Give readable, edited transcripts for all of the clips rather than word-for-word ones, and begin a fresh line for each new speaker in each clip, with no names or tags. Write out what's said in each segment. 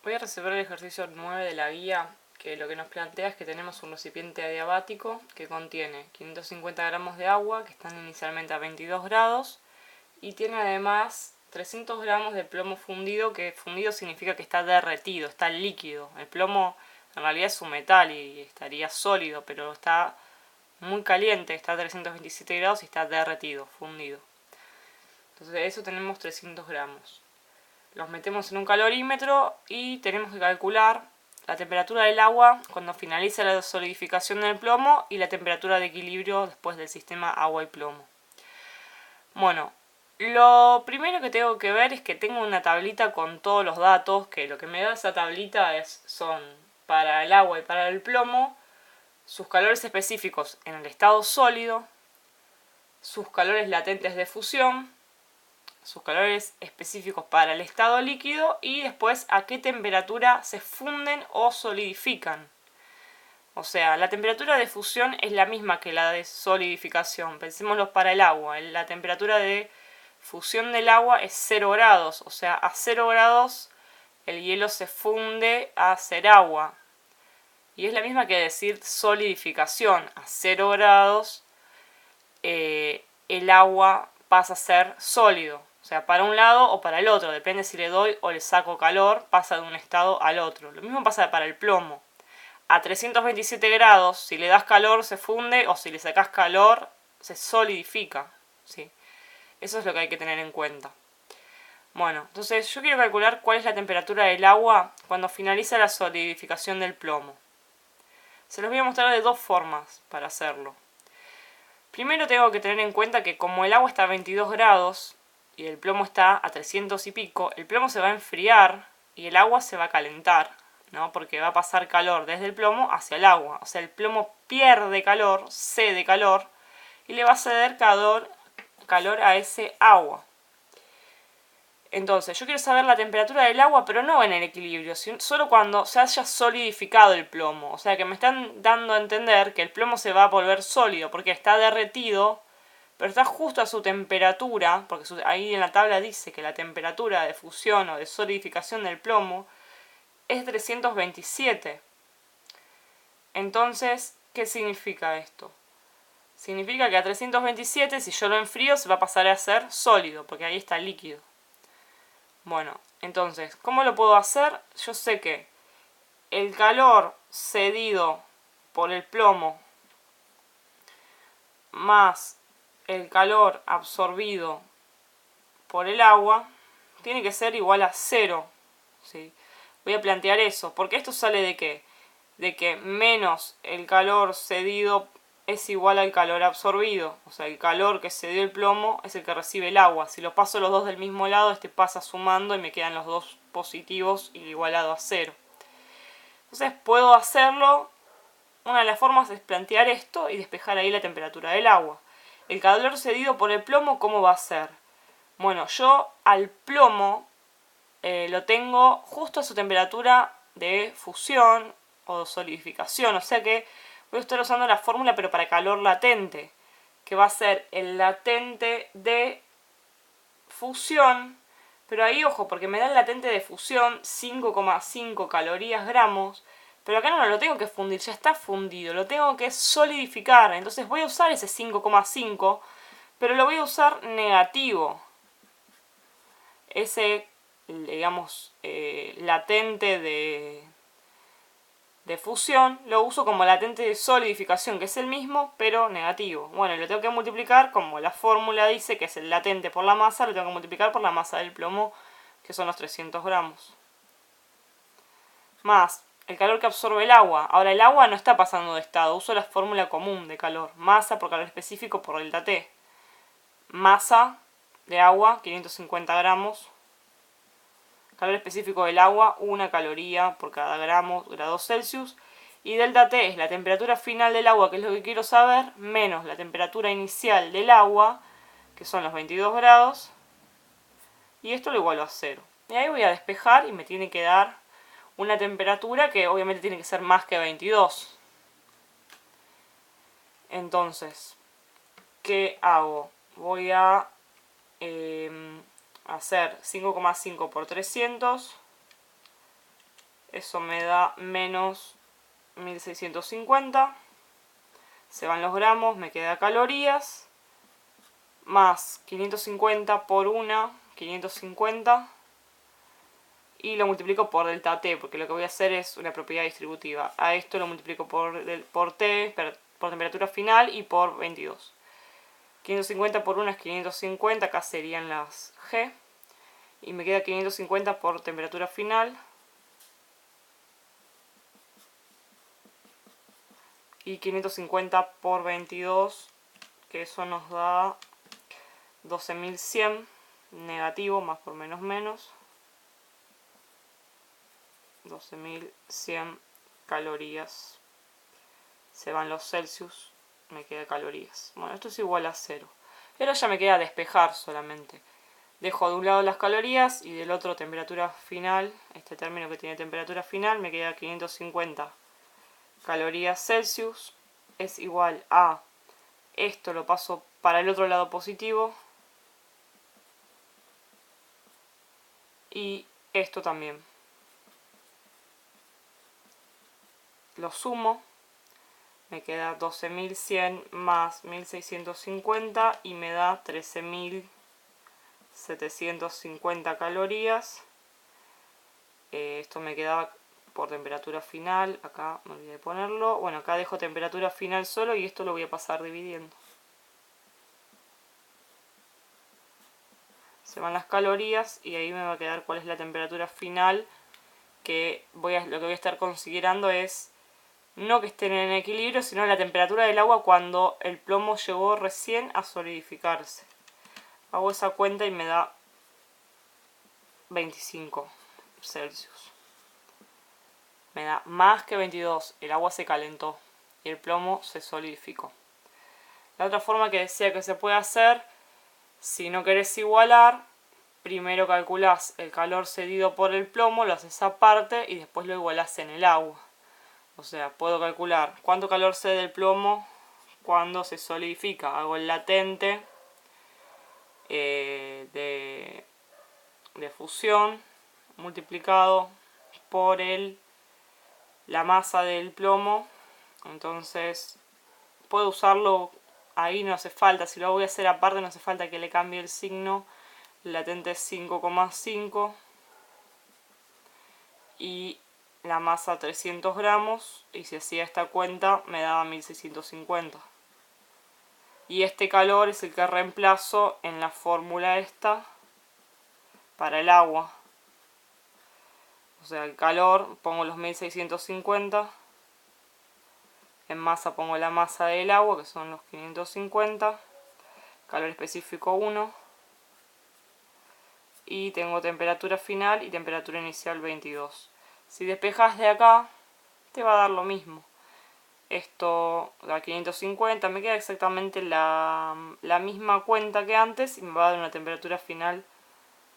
Voy a resolver el ejercicio 9 de la guía, que lo que nos plantea es que tenemos un recipiente adiabático que contiene 550 gramos de agua, que están inicialmente a 22 grados, y tiene además 300 gramos de plomo fundido, que fundido significa que está derretido, está líquido. El plomo en realidad es un metal y estaría sólido, pero está muy caliente, está a 327 grados y está derretido, fundido. Entonces de eso tenemos 300 gramos. Los metemos en un calorímetro y tenemos que calcular la temperatura del agua cuando finaliza la solidificación del plomo y la temperatura de equilibrio después del sistema agua y plomo. Bueno, lo primero que tengo que ver es que tengo una tablita con todos los datos, que lo que me da esa tablita son para el agua y para el plomo sus calores específicos en el estado sólido, sus calores latentes de fusión, sus calores específicos para el estado líquido y después a qué temperatura se funden o solidifican. O sea, la temperatura de fusión es la misma que la de solidificación. Pensémoslo para el agua. La temperatura de fusión del agua es 0 grados. O sea, a 0 grados el hielo se funde a ser agua. Y es la misma que decir solidificación. A 0 grados el agua pasa a ser sólido. O sea, para un lado o para el otro. Depende si le doy o le saco calor, pasa de un estado al otro. Lo mismo pasa para el plomo. A 327 grados, si le das calor se funde, o si le sacas calor se solidifica. ¿Sí? Eso es lo que hay que tener en cuenta. Bueno, entonces yo quiero calcular cuál es la temperatura del agua cuando finaliza la solidificación del plomo. Se los voy a mostrar de dos formas para hacerlo. Primero tengo que tener en cuenta que como el agua está a 22 grados y el plomo está a 300 y pico, el plomo se va a enfriar y el agua se va a calentar, ¿no? Porque va a pasar calor desde el plomo hacia el agua. O sea, el plomo pierde calor, cede calor, y le va a ceder calor a ese agua. Entonces, yo quiero saber la temperatura del agua, pero no en el equilibrio, solo cuando se haya solidificado el plomo. O sea, que me están dando a entender que el plomo se va a volver sólido, porque está derretido, pero está justo a su temperatura, porque ahí en la tabla dice que la temperatura de fusión o de solidificación del plomo es 327. Entonces, ¿qué significa esto? Significa que a 327, si yo lo enfrío, se va a pasar a ser sólido, porque ahí está líquido. Bueno, entonces, ¿cómo lo puedo hacer? Yo sé que el calor cedido por el plomo más el calor absorbido por el agua tiene que ser igual a 0. ¿Sí? Voy a plantear eso, porque esto sale de ¿qué? De que menos el calor cedido es igual al calor absorbido. O sea, el calor que cedió el plomo es el que recibe el agua. Si los paso los dos del mismo lado, este pasa sumando y me quedan los dos positivos y igualado a 0. Entonces puedo hacerlo. Una de las formas es plantear esto y despejar ahí la temperatura del agua. El calor cedido por el plomo, ¿cómo va a ser? Bueno, yo al plomo lo tengo justo a su temperatura de fusión o solidificación. O sea que voy a estar usando la fórmula pero para calor latente, que va a ser el latente de fusión. Pero ahí, ojo, porque me da el latente de fusión 5,5 calorías gramos. Pero acá no lo tengo que fundir, ya está fundido. Lo tengo que solidificar. Entonces voy a usar ese 5,5, pero lo voy a usar negativo. Ese, digamos, latente de fusión lo uso como latente de solidificación, que es el mismo, pero negativo. Bueno, lo tengo que multiplicar, como la fórmula dice, que es el latente por la masa, lo tengo que multiplicar por la masa del plomo, que son los 300 gramos. Más el calor que absorbe el agua. Ahora, el agua no está pasando de estado, uso la fórmula común de calor. Masa por calor específico por delta T. Masa de agua, 550 gramos. Calor específico del agua, 1 caloría por cada grado Celsius. Y delta T es la temperatura final del agua, que es lo que quiero saber, menos la temperatura inicial del agua, que son los 22 grados. Y esto lo igualo a 0. Y ahí voy a despejar y me tiene que dar una temperatura que obviamente tiene que ser más que 22. Entonces, ¿qué hago? Voy a hacer 5,5 por 300 eso me da menos 1650. Se van los gramos, me queda calorías. Más 550 por 1, 550. Y lo multiplico por delta T, porque lo que voy a hacer es una propiedad distributiva. A esto lo multiplico por T, por temperatura final, y por 22. 550 por 1 es 550, acá serían las G. Y me queda 550 por temperatura final. Y 550 por 22, que eso nos da 12.100 negativo, más por menos menos. 12.100 calorías. Se van los Celsius, me queda calorías. Bueno, esto es igual a 0. Y ahora ya me queda despejar solamente. Dejo de un lado las calorías y del otro temperatura final. Este término que tiene temperatura final me queda 550 calorías Celsius. Es igual a, esto lo paso para el otro lado positivo. Y esto también. Lo sumo. Me queda 12.100 más 1.650 y me da 13.750 calorías. Esto me quedaba por temperatura final. Acá me olvidé de ponerlo. Bueno, acá dejo temperatura final solo y esto lo voy a pasar dividiendo. Se van las calorías y ahí me va a quedar cuál es la temperatura final. Que lo que voy a estar considerando es no que estén en equilibrio, sino la temperatura del agua cuando el plomo llegó recién a solidificarse. Hago esa cuenta y me da 25 Celsius. Me da más que 22. El agua se calentó y el plomo se solidificó. La otra forma que decía que se puede hacer, si no querés igualar, primero calculás el calor cedido por el plomo, lo haces aparte y después lo igualás en el agua. O sea, puedo calcular cuánto calor cede el plomo cuando se solidifica. Hago el latente de fusión multiplicado por la masa del plomo. Entonces, puedo usarlo ahí, no hace falta. Si lo voy a hacer aparte, no hace falta que le cambie el signo. El latente es 5,5 y la masa 300 gramos, y si hacía esta cuenta me daba 1650. Y este calor es el que reemplazo en la fórmula esta para el agua. O sea, el calor pongo los 1650, en masa pongo la masa del agua, que son los 550, calor específico 1, y tengo temperatura final y temperatura inicial 22. Si despejas de acá, te va a dar lo mismo. Esto da 550, me queda exactamente la misma cuenta que antes y me va a dar una temperatura final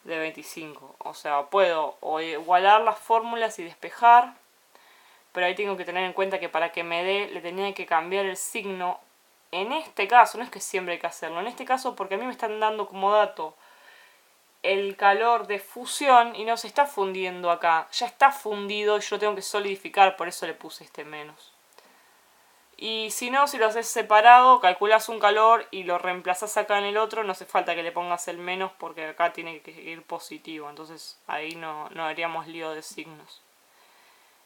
de 25. O sea, puedo o igualar las fórmulas y despejar, pero ahí tengo que tener en cuenta que para que me dé, le tenía que cambiar el signo. En este caso, no es que siempre hay que hacerlo, en este caso porque a mí me están dando como dato el calor de fusión y no se está fundiendo acá. Ya está fundido y yo lo tengo que solidificar, por eso le puse este menos. Y si no, si lo haces separado, calculas un calor y lo reemplazas acá en el otro, no hace falta que le pongas el menos porque acá tiene que ir positivo. Entonces ahí no haríamos lío de signos.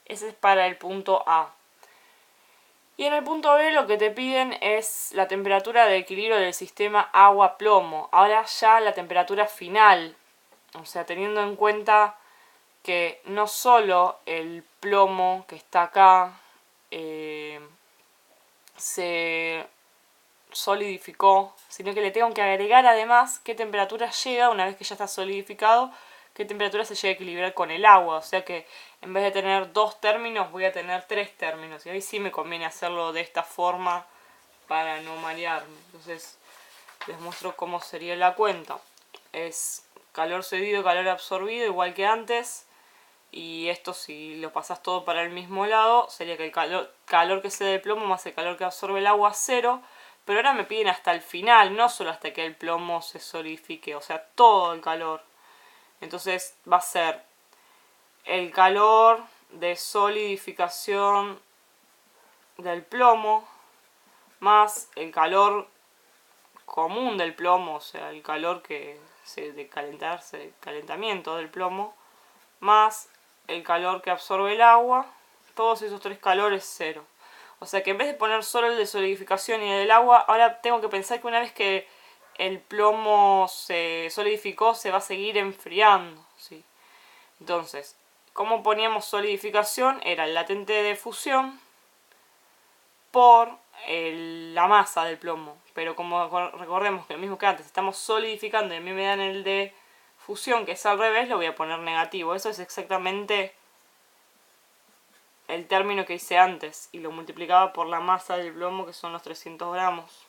Ese es para el punto A. Y en el punto B lo que te piden es la temperatura de equilibrio del sistema agua-plomo. Ahora ya la temperatura final. O sea, teniendo en cuenta que no solo el plomo que está acá se solidificó, sino que le tengo que agregar además qué temperatura llega una vez que ya está solidificado, qué temperatura se llega a equilibrar con el agua. O sea que en vez de tener 2 términos voy a tener 3 términos. Y ahí sí me conviene hacerlo de esta forma para no marearme. Entonces les muestro cómo sería la cuenta. Es calor cedido, calor absorbido, igual que antes. Y esto, si lo pasas todo para el mismo lado, sería que el calor que cede el plomo más el calor que absorbe el agua, 0. Pero ahora me piden hasta el final, no solo hasta que el plomo se solidifique, o sea, todo el calor. Entonces va a ser el calor de solidificación del plomo más el calor común del plomo, o sea, el calor de calentamiento del plomo, más el calor que absorbe el agua, todos esos tres calores cero. O sea que en vez de poner solo el de solidificación y el del agua, ahora tengo que pensar que una vez que el plomo se solidificó, se va a seguir enfriando, ¿sí? Entonces, ¿cómo poníamos solidificación? Era el latente de fusión por la masa del plomo. Pero como recordemos que lo mismo que antes, estamos solidificando y a mí me dan el de fusión, que es al revés, lo voy a poner negativo. Eso es exactamente el término que hice antes y lo multiplicaba por la masa del plomo, que son los 300 gramos.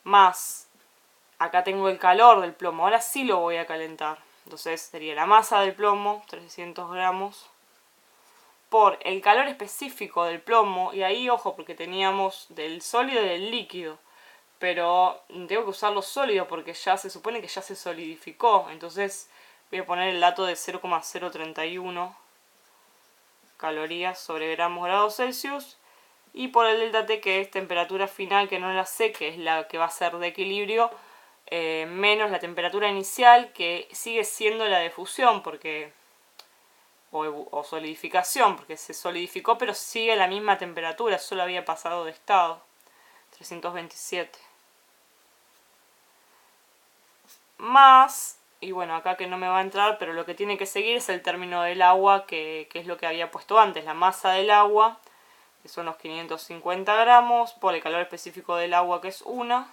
Más, acá tengo el calor del plomo, ahora sí lo voy a calentar. Entonces sería la masa del plomo, 300 gramos, por el calor específico del plomo. Y ahí, ojo, porque teníamos del sólido y del líquido. Pero tengo que usarlo sólido porque ya se supone que ya se solidificó. Entonces voy a poner el dato de 0,031 calorías sobre gramos grados Celsius. Y por el delta T, que es temperatura final, que no la sé, que es la que va a ser de equilibrio, menos la temperatura inicial, que sigue siendo la de fusión, porque o solidificación, porque se solidificó, pero sigue la misma temperatura, solo había pasado de estado. 327. Más, y bueno, acá que no me va a entrar, pero lo que tiene que seguir es el término del agua, que es lo que había puesto antes, la masa del agua, que son los 550 gramos, por el calor específico del agua, que es 1,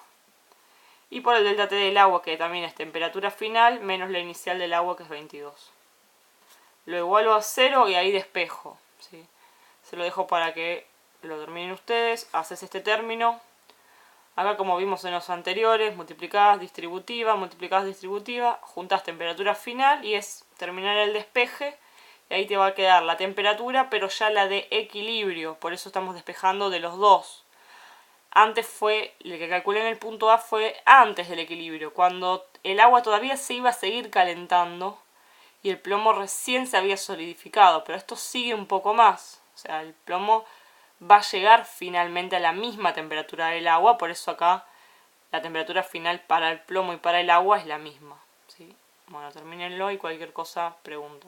y por el delta T del agua, que también es temperatura final, menos la inicial del agua, que es 22. Lo igualo a 0 y ahí despejo, ¿sí? Se lo dejo para que lo terminen ustedes. Haces este término. Acá, como vimos en los anteriores, multiplicás distributiva, juntas temperatura final y es terminar el despeje. Y ahí te va a quedar la temperatura, pero ya la de equilibrio. Por eso estamos despejando de los dos. Antes fue, el que calculé en el punto A fue antes del equilibrio, cuando el agua todavía se iba a seguir calentando y el plomo recién se había solidificado, pero esto sigue un poco más. O sea, el plomo va a llegar finalmente a la misma temperatura del agua, por eso acá la temperatura final para el plomo y para el agua es la misma, ¿sí? Bueno, termínenlo y cualquier cosa preguntan.